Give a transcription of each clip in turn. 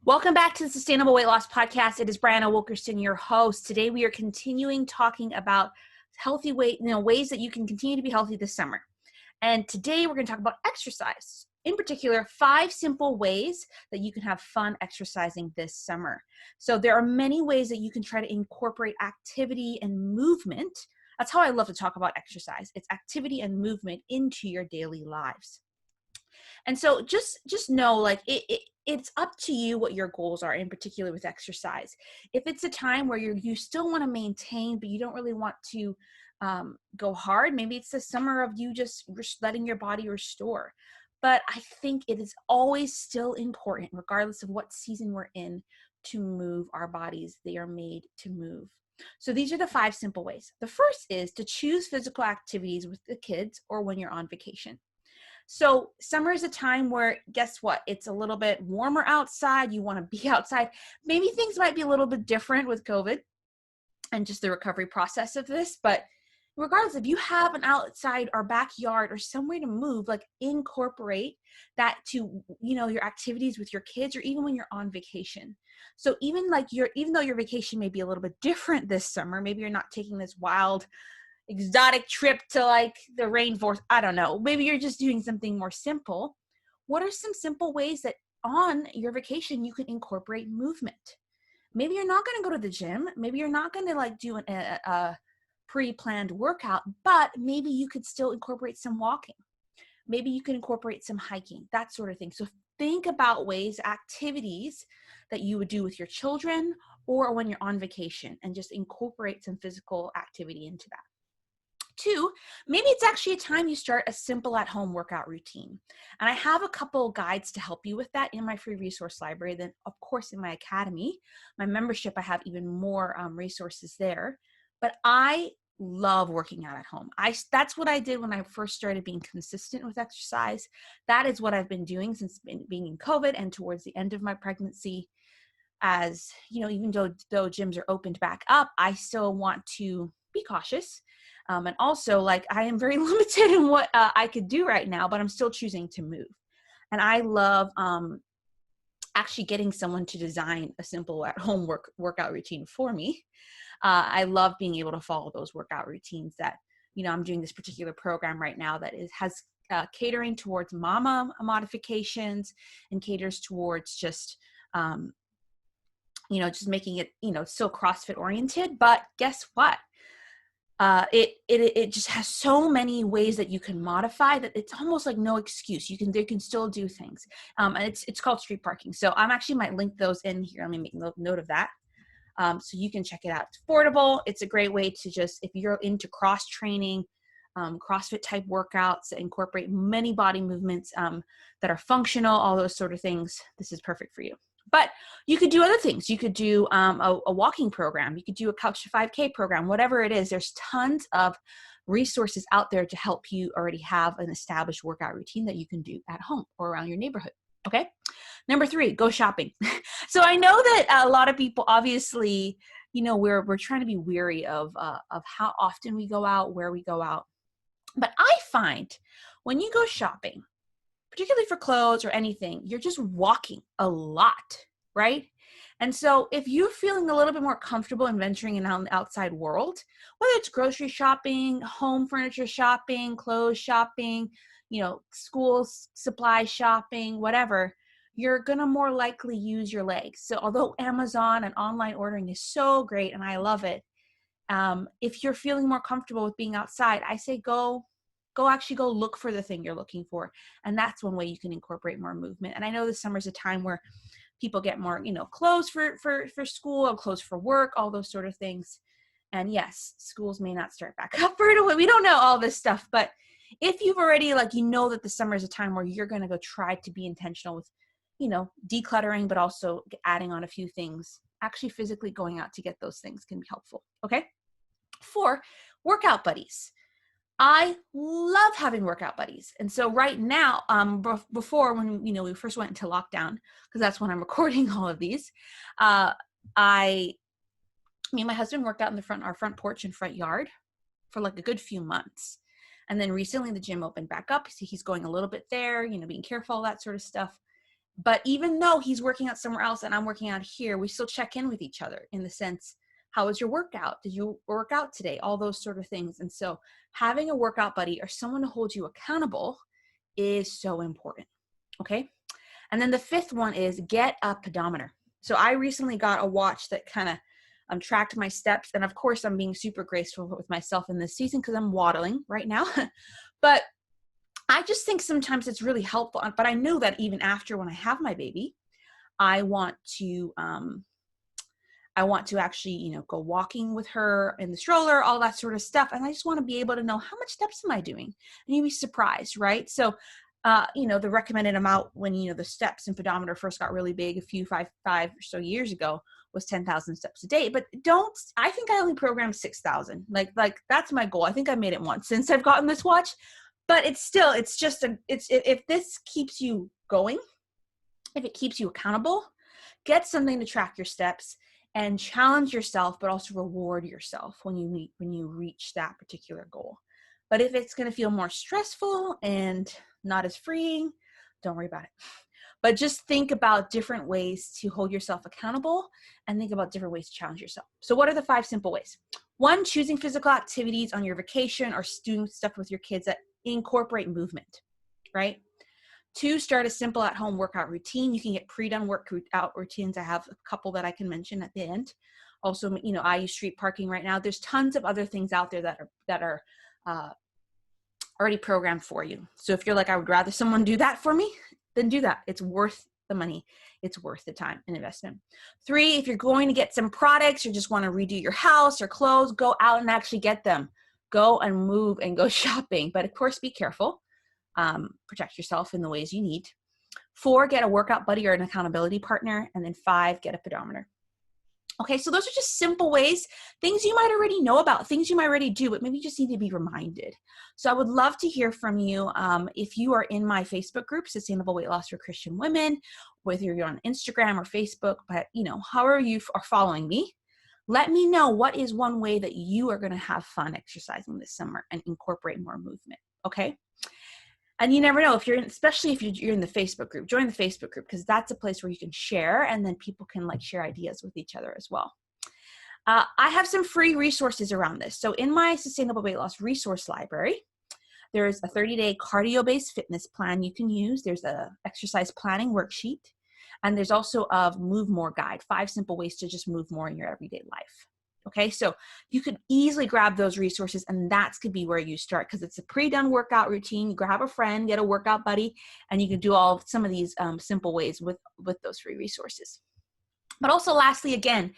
Welcome back to the Sustainable Weight Loss Podcast. It is Brianna Wilkerson, your host. Today we are continuing talking about healthy weight, ways that you can continue to be healthy this summer. And today we're going to talk about exercise. In particular, 5 simple ways that you can have fun exercising this summer. So there are many ways that you can try to incorporate activity and movement. That's how I love to talk about exercise. It's activity and movement into your daily lives. And so just know, like, it's up to you what your goals are, in particular with exercise. If it's a time where you still want to maintain, but you don't really want to go hard, maybe it's the summer of you just letting your body restore. But I think it is always still important, regardless of what season we're in, to move our bodies. They are made to move. So these are the 5 simple ways. The first is to choose physical activities with the kids or when you're on vacation. So summer is a time where, guess what? It's a little bit warmer outside. You want to be outside. Maybe things might be a little bit different with COVID and just the recovery process of this. But regardless, if you have an outside or backyard or somewhere to move, like, incorporate that to, your activities with your kids, or even when you're on vacation. So even though your vacation may be a little bit different this summer, maybe you're not taking this wild exotic trip to like the rainforest. I don't know. Maybe you're just doing something more simple. What are some simple ways that on your vacation you can incorporate movement? Maybe you're not going to go to the gym. Maybe you're not going to do a pre-planned workout, but maybe you could still incorporate some walking. Maybe you can incorporate some hiking, that sort of thing. So think about ways, activities that you would do with your children or when you're on vacation, and just incorporate some physical activity into that. 2, maybe it's actually a time you start a simple at-home workout routine. And I have a couple guides to help you with that in my free resource library. Then, of course, in my academy, my membership, I have even more resources there. But I love working out at home. That's what I did when I first started being consistent with exercise. That is what I've been doing since being in COVID and towards the end of my pregnancy. As even though gyms are opened back up, I still want to be cautious. And also, I am very limited in what I could do right now, but I'm still choosing to move. And I love actually getting someone to design a simple at-home workout routine for me. I love being able to follow those workout routines that, I'm doing this particular program right now that has catering towards mama modifications and caters towards just, just making it, still CrossFit oriented. But guess what? It just has so many ways that you can modify that it's almost like no excuse. They can still do things. And it's called street parking. So I'm actually might link those in here. Let me make note of that. So you can check it out. It's affordable. It's a great way to just, if you're into cross training, CrossFit type workouts that incorporate many body movements that are functional, all those sort of things, this is perfect for you. But you could do other things. You could do a walking program. You could do a Couch to 5K program, whatever it is. There's tons of resources out there to help you already have an established workout routine that you can do at home or around your neighborhood. Okay. Number 3, go shopping. So I know that a lot of people, obviously, we're trying to be weary of how often we go out, where we go out. But I find when you go shopping, particularly for clothes or anything, you're just walking a lot, right? And so if you're feeling a little bit more comfortable in venturing in the outside world, whether it's grocery shopping, home furniture shopping, clothes shopping, school supply shopping, whatever, you're going to more likely use your legs. So although Amazon and online ordering is so great and I love it, if you're feeling more comfortable with being outside, I say go look for the thing you're looking for. And that's one way you can incorporate more movement. And I know the summer's a time where people get more, clothes for school or clothes for work, all those sort of things. And yes, schools may not start back up right away. We don't know all this stuff, but if you've already, that the summer is a time where you're going to go try to be intentional with, decluttering, but also adding on a few things, actually physically going out to get those things can be helpful. Okay. 4, workout buddies. I love having workout buddies. And so right now, before when, we first went into lockdown, because that's when I'm recording all of these, me and my husband worked out in our front porch and front yard for a good few months. And then recently the gym opened back up. So he's going a little bit there, being careful, that sort of stuff. But even though he's working out somewhere else and I'm working out here, we still check in with each other in the sense, how was your workout? Did you work out today? All those sort of things. And so having a workout buddy or someone to hold you accountable is so important. Okay. And then the fifth one is get a pedometer. So I recently got a watch that kind of tracked my steps. And of course, I'm being super graceful with myself in this season because I'm waddling right now. But I just think sometimes it's really helpful. But I know that even after when I have my baby, I want to actually, go walking with her in the stroller, all that sort of stuff. And I just want to be able to know how much steps am I doing? And you'd be surprised, right? So, the recommended amount when, the steps and pedometer first got really big five or so years ago was 10,000 steps a day. But I think I only programmed 6,000. Like that's my goal. I think I made it once since I've gotten this watch, but if this keeps you going, if it keeps you accountable, get something to track your steps and challenge yourself, but also reward yourself when you reach that particular goal. But if it's going to feel more stressful and not as freeing, don't worry about it. But just think about different ways to hold yourself accountable and think about different ways to challenge yourself. So what are the 5 simple ways? 1, choosing physical activities on your vacation or doing stuff with your kids that incorporate movement, right? 2, start a simple at-home workout routine. You can get pre-done workout routines. I have a couple that I can mention at the end. Also, I use street parking right now. There's tons of other things out there that are already programmed for you. So if you're like, I would rather someone do that for me, then do that. It's worth the money. It's worth the time and investment. 3, if you're going to get some products or just want to redo your house or clothes, go out and actually get them. Go and move and go shopping. But of course, be careful. Protect yourself in the ways you need. 4, get a workout buddy or an accountability partner. And then 5, get a pedometer. Okay, so those are just simple ways, things you might already know about, things you might already do, but maybe you just need to be reminded. So I would love to hear from you if you are in my Facebook group, Sustainable Weight Loss for Christian Women, whether you're on Instagram or Facebook, but however you are following me, let me know what is one way that you are going to have fun exercising this summer and incorporate more movement, okay? And you never know especially if you're in the Facebook group, join the Facebook group because that's a place where you can share and then people can share ideas with each other as well. I have some free resources around this. So in my Sustainable Weight Loss resource library, there's a 30-day cardio-based fitness plan you can use. There's a exercise planning worksheet. And there's also a Move More guide, 5 simple ways to just move more in your everyday life. Okay, so you could easily grab those resources and that could be where you start because it's a pre-done workout routine. You grab a friend, get a workout buddy, and you can do some of these simple ways with those free resources. But also lastly, again,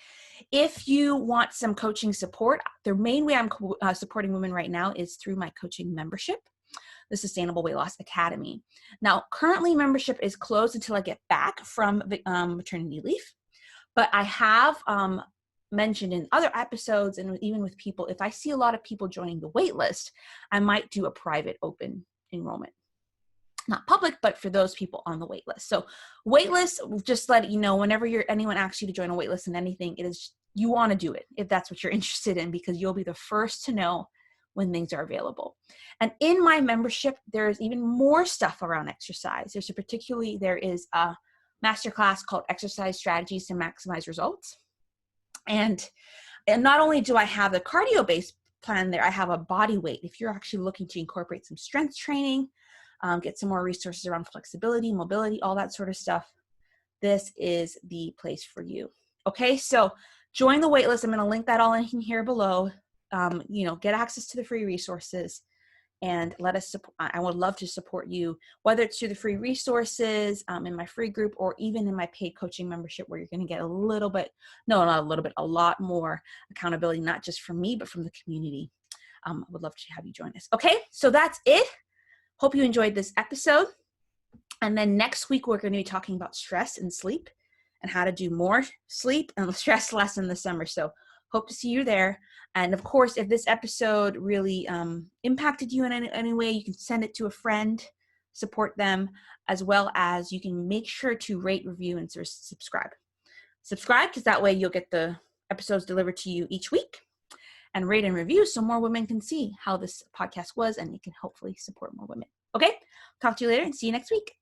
if you want some coaching support, the main way I'm supporting women right now is through my coaching membership, the Sustainable Weight Loss Academy. Now, currently membership is closed until I get back from maternity leave, but I have mentioned in other episodes and even with people, if I see a lot of people joining the wait list, I might do a private open enrollment. Not public, but for those people on the wait list. So wait list, just let you know, whenever anyone asks you to join a wait list and anything, you want to do it if that's what you're interested in because you'll be the first to know when things are available. And in my membership, there's even more stuff around exercise. There is a masterclass called Exercise Strategies to Maximize Results. And not only do I have the cardio-based plan there, I have a body weight. If you're actually looking to incorporate some strength training, get some more resources around flexibility, mobility, all that sort of stuff, this is the place for you. Okay, so join the waitlist. I'm going to link that all in here below. Get access to the free resources and I would love to support you, whether it's through the free resources in my free group or even in my paid coaching membership where you're going to get a lot more accountability, not just from me, but from the community. I would love to have you join us. Okay, so that's it. Hope you enjoyed this episode. And then next week, we're going to be talking about stress and sleep and how to do more sleep and stress less in the summer. So hope to see you there. And of course, if this episode really impacted you in any way, you can send it to a friend, support them, as well as you can make sure to rate, review, and subscribe. Subscribe because that way you'll get the episodes delivered to you each week, and rate and review so more women can see how this podcast was and it can hopefully support more women. Okay, talk to you later and see you next week.